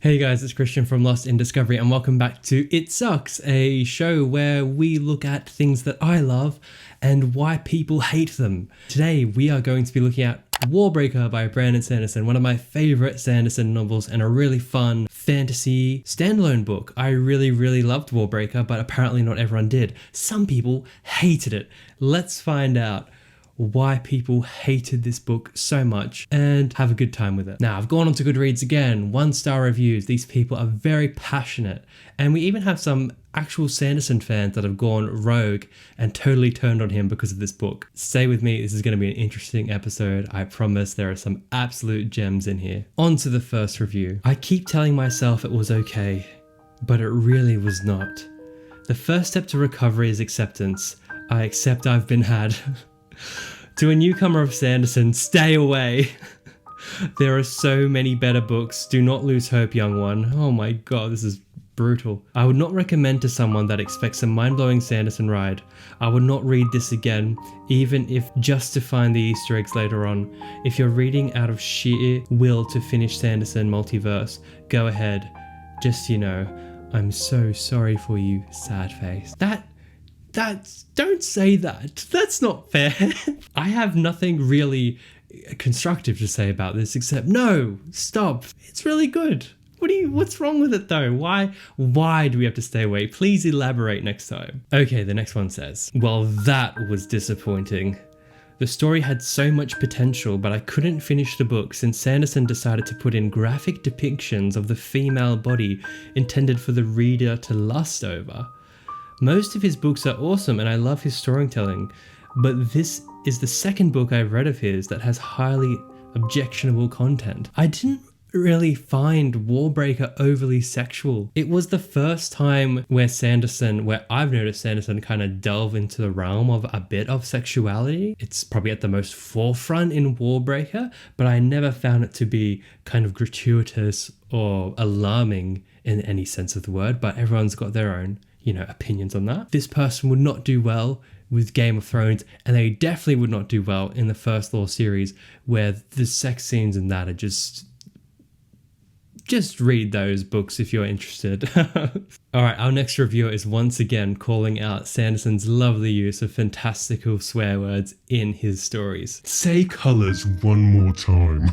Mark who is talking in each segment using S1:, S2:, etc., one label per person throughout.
S1: Hey guys, it's Christian from Lost in Discovery and welcome back to It Sucks, a show where we look at things that I love and why people hate them. Today we are going to be looking at Warbreaker by Brandon Sanderson, one of my favorite Sanderson novels and a really fun fantasy standalone book. I really loved Warbreaker, but apparently not everyone did. Some people hated it. Let's find out why people hated this book so much and have a good time with it. Now, I've gone on to Goodreads again, 1-star reviews. These people are very passionate. And we even have some actual Sanderson fans that have gone rogue and totally turned on him because of this book. Stay with me, this is going to be an interesting episode. I promise there are some absolute gems in here. On to the first review. I keep telling myself it was okay, but it really was not. The first step to recovery is acceptance. I accept I've been had. To a newcomer of Sanderson, stay away. There are so many better books. Do not lose hope, young one. Oh my god, this is brutal. I would not recommend to someone that expects a mind-blowing Sanderson ride. I would not read this again, even if just to find the Easter eggs later on. If you're reading out of sheer will to finish Sanderson multiverse, go ahead. Just, I'm so sorry for you, sad face. Don't say that. That's not fair. I have nothing really constructive to say about this except no, stop. It's really good. What's wrong with it though? Why do we have to stay away? Please elaborate next time. Okay, the next one says, well, that was disappointing. The story had so much potential, but I couldn't finish the book since Sanderson decided to put in graphic depictions of the female body intended for the reader to lust over. Most of his books are awesome and I love his storytelling, but this is the second book I've read of his that has highly objectionable content. I didn't really find Warbreaker overly sexual. It was the first time where I've noticed Sanderson kind of delve into the realm of a bit of sexuality. It's probably at the most forefront in Warbreaker, but I never found it to be kind of gratuitous or alarming in any sense of the word, but everyone's got their own opinions on that. This person would not do well with Game of Thrones, and they definitely would not do well in the first Law series, where the sex scenes in that are just read those books if you're interested. All right, our next reviewer is once again calling out Sanderson's lovely use of fantastical swear words in his stories.
S2: Say colours one more time.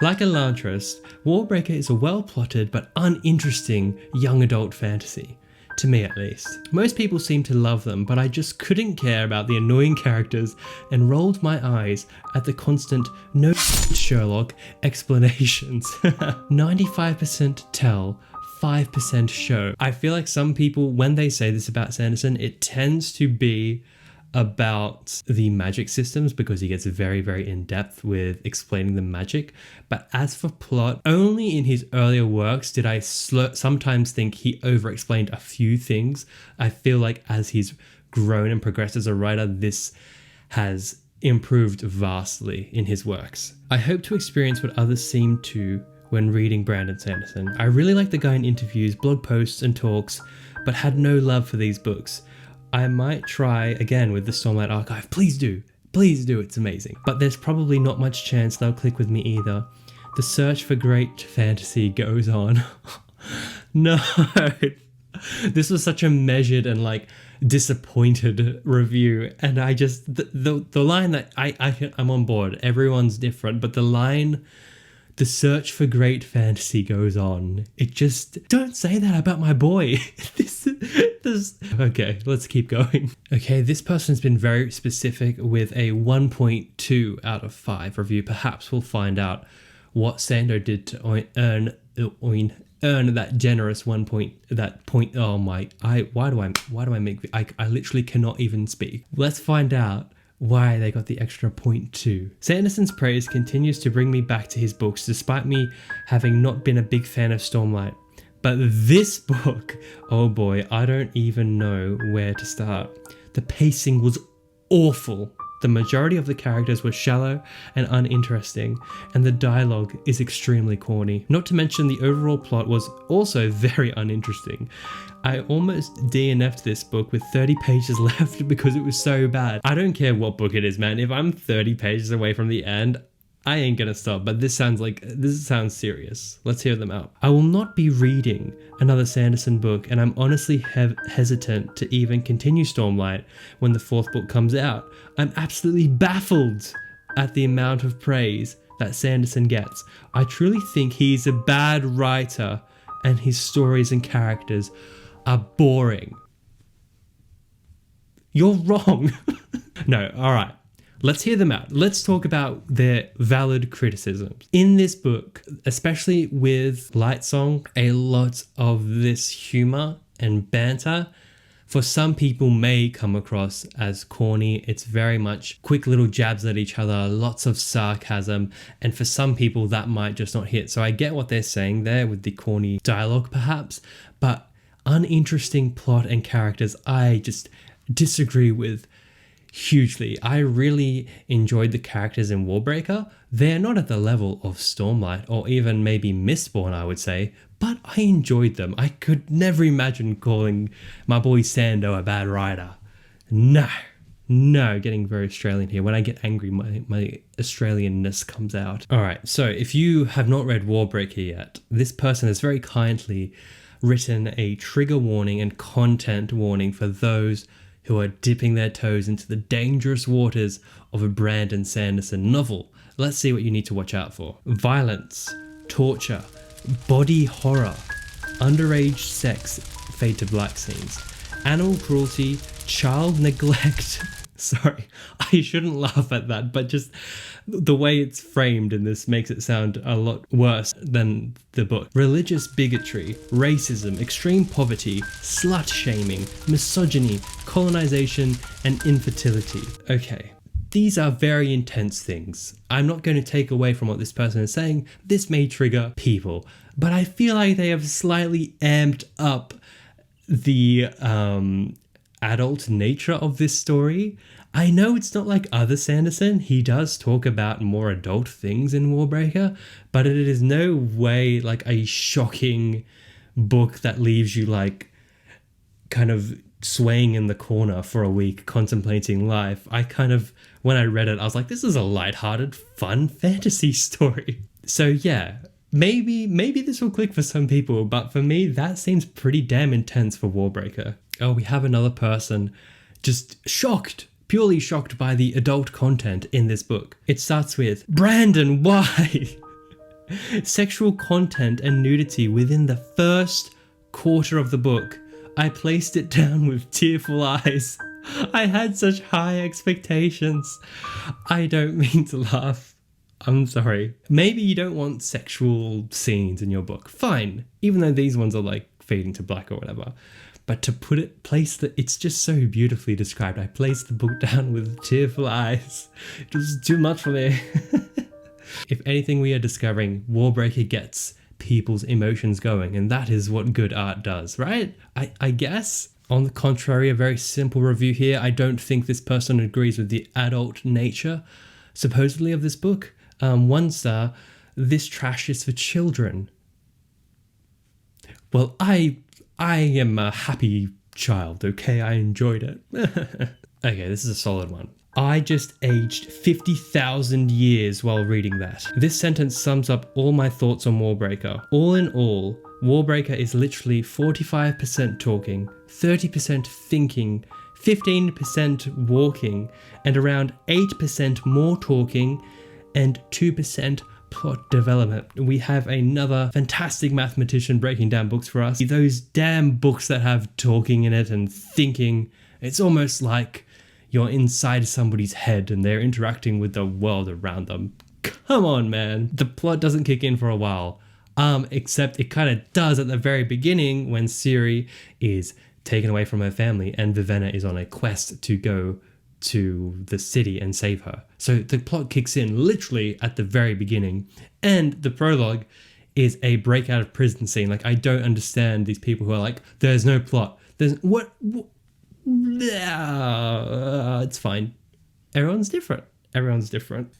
S1: Like Elantris, Warbreaker is a well-plotted but uninteresting young adult fantasy. To me at least. Most people seem to love them, but I just couldn't care about the annoying characters and rolled my eyes at the constant no Sherlock explanations. 95% tell, 5% show. I feel like some people, when they say this about Sanderson, it tends to be about the magic systems because he gets very in-depth with explaining the magic. But as for plot, only in his earlier works did I sometimes think he over-explained a few things. I feel like as he's grown and progressed as a writer, this has improved vastly in his works. I hope to experience what others seem to when reading Brandon Sanderson. I really like the guy in interviews, blog posts and talks, but had no love for these books. I might try again with the Stormlight Archive. Please do, it's amazing. But there's probably not much chance they'll click with me either. The search for great fantasy goes on. No, this was such a measured and disappointed review, and I just the line that I'm on board. Everyone's different, but the line, the search for great fantasy goes on. It just, don't say that about my boy. Okay, let's keep going. Okay, this person's been very specific with a 1.2 out of 5 review. Perhaps we'll find out what Sando did to earn that generous point. Oh my, why do I literally cannot even speak. Let's find out why they got the extra 0.2. Sanderson's praise continues to bring me back to his books despite me having not been a big fan of Stormlight. But this book, oh boy, I don't even know where to start. The pacing was awful. The majority of the characters were shallow and uninteresting, and the dialogue is extremely corny. Not to mention the overall plot was also very uninteresting. I almost DNF'd this book with 30 pages left because it was so bad. I don't care what book it is, man. If I'm 30 pages away from the end, I ain't gonna stop, but this sounds serious. Let's hear them out. I will not be reading another Sanderson book, and I'm honestly hesitant to even continue Stormlight when the 4th book comes out. I'm absolutely baffled at the amount of praise that Sanderson gets. I truly think he's a bad writer, and his stories and characters are boring. You're wrong. No, alright. Let's hear them out. Let's talk about their valid criticisms. In this book, especially with Lightsong, a lot of this humor and banter for some people may come across as corny. It's very much quick little jabs at each other, lots of sarcasm, and for some people that might just not hit. So I get what they're saying there with the corny dialogue perhaps, but uninteresting plot and characters I just disagree with hugely. I really enjoyed the characters in Warbreaker. They're not at the level of Stormlight or even maybe Mistborn, I would say, but I enjoyed them. I could never imagine calling my boy Sando a bad writer. No, getting very Australian here. When I get angry, my Australianness comes out. All right, so if you have not read Warbreaker yet, this person has very kindly written a trigger warning and content warning for those who are dipping their toes into the dangerous waters of a Brandon Sanderson novel. Let's see what you need to watch out for. Violence, torture, body horror, underage sex, fade to black scenes, animal cruelty, child neglect. Sorry, I shouldn't laugh at that, but just the way it's framed in this makes it sound a lot worse than the book. Religious bigotry, racism, extreme poverty, slut shaming, misogyny, colonization, and infertility. Okay, these are very intense things. I'm not going to take away from what this person is saying. This may trigger people, but I feel like they have slightly amped up the adult nature of this story. I know it's not like other Sanderson. He does talk about more adult things in Warbreaker, but it is no way like a shocking book that leaves you like kind of swaying in the corner for a week contemplating life. When I read it, I was like, this is a lighthearted, fun fantasy story. So yeah, maybe this will click for some people, but for me, that seems pretty damn intense for Warbreaker. Oh, we have another person just purely shocked by the adult content in this book. It starts with, Brandon, why? Sexual content and nudity within the first quarter of the book. I placed it down with tearful eyes. I had such high expectations. I don't mean to laugh. I'm sorry. Maybe you don't want sexual scenes in your book. Fine. Even though these ones are like fading to black or whatever. But to it's just so beautifully described. I placed the book down with tearful eyes. Just too much for me. If anything, we are discovering Warbreaker gets people's emotions going, and that is what good art does, right? I guess. On the contrary, a very simple review here. I don't think this person agrees with the adult nature, supposedly, of this book. 1 star, this trash is for children. Well, I am a happy child, okay? I enjoyed it. Okay, this is a solid one. I just aged 50,000 years while reading that. This sentence sums up all my thoughts on Warbreaker. All in all, Warbreaker is literally 45% talking, 30% thinking, 15% walking, and around 8% more talking, and 2% plot development. We have another fantastic mathematician breaking down books for us. Those damn books that have talking in it and thinking, it's almost like you're inside somebody's head and they're interacting with the world around them. Come on, man. The plot doesn't kick in for a while. Except it kind of does at the very beginning when Ciri is taken away from her family and Vivenna is on a quest to go to the city and save her. So the plot kicks in literally at the very beginning, and the prologue is a break out of prison scene. Like, I don't understand these people who are like, there's no plot. It's fine. Everyone's different.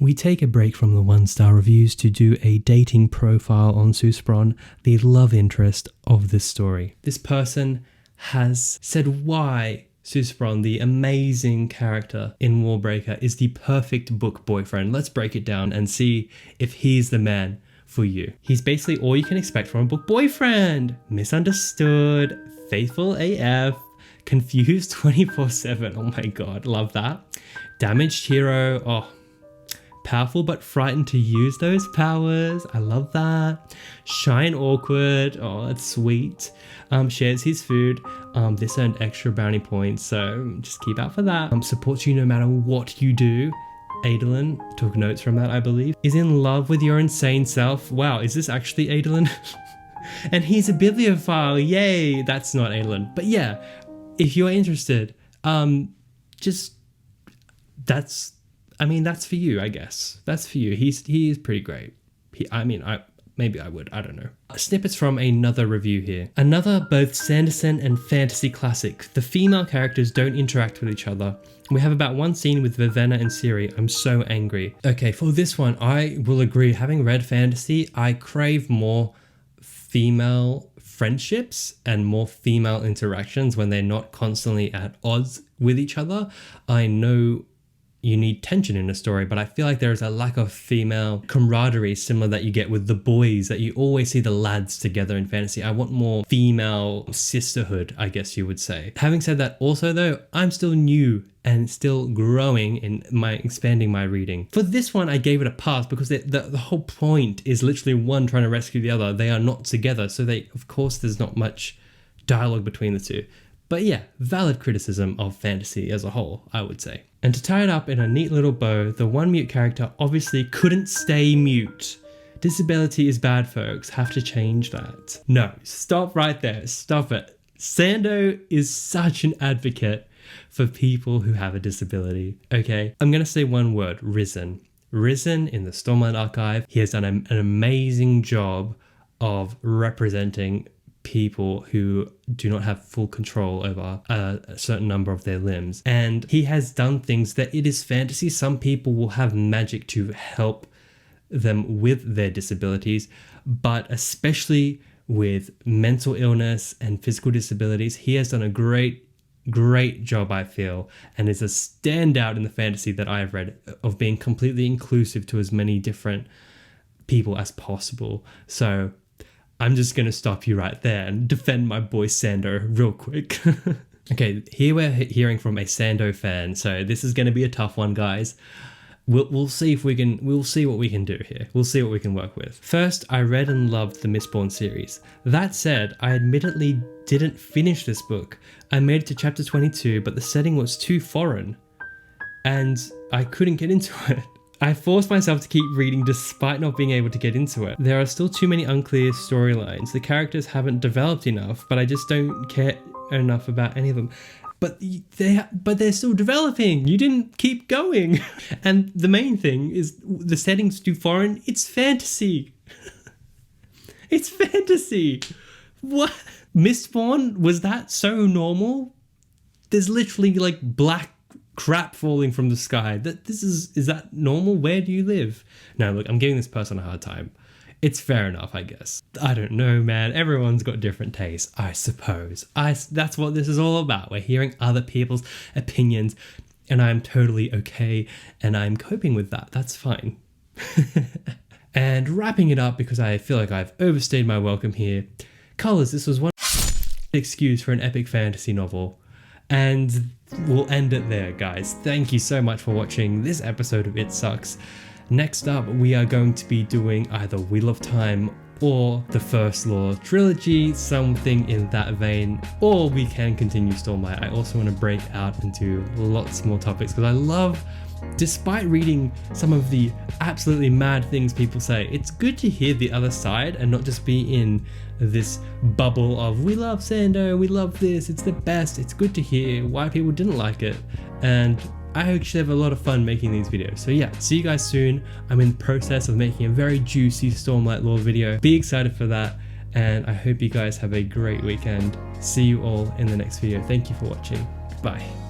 S1: We take a break from the 1-star reviews to do a dating profile on Susbron, the love interest of this story. This person has said why Susperon, the amazing character in Warbreaker, is the perfect book boyfriend. Let's break it down and see if he's the man for you. He's basically all you can expect from a book boyfriend. Misunderstood, faithful AF, confused 24/7. Oh my god, love that. Damaged hero. Oh, powerful but frightened to use those powers. I love that. Shy and awkward. Oh, that's sweet. Shares his food. This earned extra brownie points, so just keep out for that. Supports you no matter what you do. Adolin, took notes from that, I believe. Is in love with your insane self. Wow, is this actually Adolin? And he's a bibliophile. Yay, that's not Adolin. But yeah, if you're interested, that's for you, I guess. That's for you. He is pretty great. Maybe I would, I don't know. Snippets from another review here. Another both Sanderson and fantasy classic. The female characters don't interact with each other. We have about one scene with Vivenna and Ciri. I'm so angry. Okay, for this one, I will agree. Having read fantasy, I crave more female friendships and more female interactions when they're not constantly at odds with each other. I know you need tension in a story, but I feel like there is a lack of female camaraderie similar that you get with the boys, that you always see the lads together in fantasy. I want more female sisterhood, I guess you would say. Having said that, also though, I'm still new and still growing in expanding my reading. For this one, I gave it a pass because the whole point is literally one trying to rescue the other. They are not together, so of course there's not much dialogue between the two. But yeah, valid criticism of fantasy as a whole, I would say. And to tie it up in a neat little bow, the one mute character obviously couldn't stay mute. Disability is bad, folks. Have to change that. No, stop right there. Stop it. Sando is such an advocate for people who have a disability. Okay, I'm going to say one word, Risen. Risen in the Stormlight Archive. He has done an amazing job of representing people who do not have full control over a certain number of their limbs. And he has done things that it is fantasy. Some people will have magic to help them with their disabilities, but especially with mental illness and physical disabilities, he has done a great job, I feel, and is a standout in the fantasy that I've read of being completely inclusive to as many different people as possible. So I'm just going to stop you right there and defend my boy Sando real quick. Okay, here we're hearing from a Sando fan, so this is going to be a tough one, guys. We'll see what we can do here. We'll see what we can work with. First, I read and loved the Mistborn series. That said, I admittedly didn't finish this book. I made it to chapter 22, but the setting was too foreign, and I couldn't get into it. I forced myself to keep reading despite not being able to get into it. There are still too many unclear storylines. The characters haven't developed enough, but I just don't care enough about any of them. But they're still developing. You didn't keep going. And the main thing is the setting's too foreign. It's fantasy. It's fantasy. What? Mistborn? Was that so normal? There's literally like black crap falling from the sky. Is that normal? Where do you live? No, look, I'm giving this person a hard time. It's fair enough, I guess. I don't know, man. Everyone's got different tastes, I suppose. That's what this is all about. We're hearing other people's opinions, and I'm totally okay, and I'm coping with that. That's fine. And wrapping it up, because I feel like I've overstayed my welcome here. Colors, this was one excuse for an epic fantasy novel. And we'll end it there, guys. Thank you so much for watching this episode of It Sucks. Next up, we are going to be doing either Wheel of Time or the First Law trilogy, something in that vein, or we can continue Stormlight. I also want to break out into lots more topics because I love, despite reading some of the absolutely mad things people say, it's good to hear the other side and not just be in this bubble of we love Sando, we love this, it's the best. It's good to hear why people didn't like it, and I actually have a lot of fun making these videos. So yeah, see you guys soon. I'm in the process of making a very juicy Stormlight lore video. Be excited for that, and I hope you guys have a great weekend. See you all in the next video. Thank you for watching. Bye.